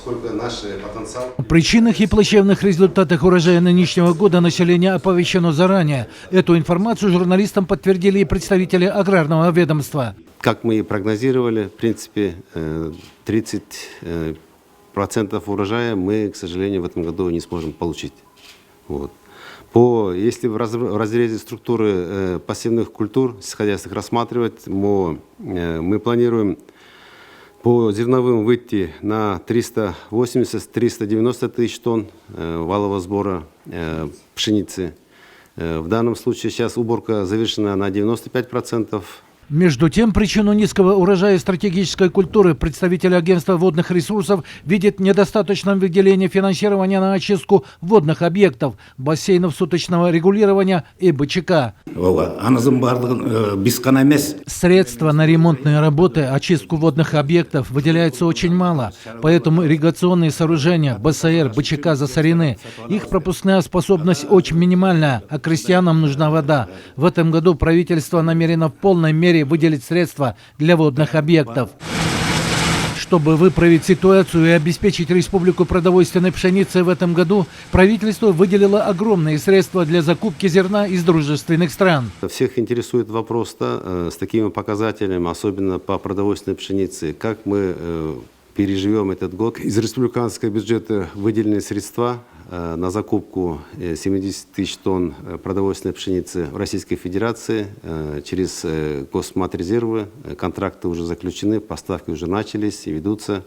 поскольку наш потенциал... О причинах и плачевных результатах урожая нынешнего года население оповещено заранее. Эту информацию журналистам подтвердили и представители аграрного ведомства. Как мы и прогнозировали, в принципе, 30% урожая мы, к сожалению, в этом году не сможем получить. Вот. Если в разрезе структуры пассивных культур сельскохозяйственных рассматривать, мы планируем по зерновым выйти на 380-390 тысяч тонн валового сбора пшеницы. В данном случае сейчас уборка завершена на 95%. Между тем, причину низкого урожая стратегической культуры представители агентства водных ресурсов видят в недостаточном выделении финансирования на очистку водных объектов, бассейнов суточного регулирования и БЧК. Средства на ремонтные работы, очистку водных объектов выделяется очень мало, поэтому ирригационные сооружения, БСР, БЧК засорены. Их пропускная способность очень минимальная, а крестьянам нужна вода. В этом году правительство намерено в полной мере выделить средства для водных объектов. Чтобы выправить ситуацию и обеспечить республику продовольственной пшеницы в этом году, правительство выделило огромные средства для закупки зерна из дружественных стран. Всех интересует вопрос с такими показателями, особенно по продовольственной пшенице, как мы переживем этот год. Из республиканского бюджета выделены средства на закупку 70 тысяч тонн продовольственной пшеницы в Российской Федерации через Госматрезервы. Контракты уже заключены, поставки уже начались и ведутся.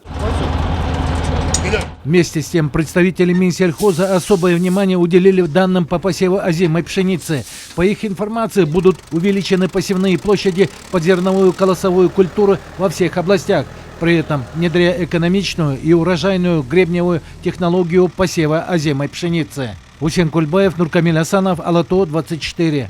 Вместе с тем представители Минсельхоза особое внимание уделили данным по посеву озимой пшеницы. По их информации будут увеличены посевные площади под зерновую колосовую культуру во всех областях, при этом внедряя экономичную и урожайную гребневую технологию посева озимой пшеницы. Усен Кульбаев, Нуркамиль Асанов, Ала-То, 24.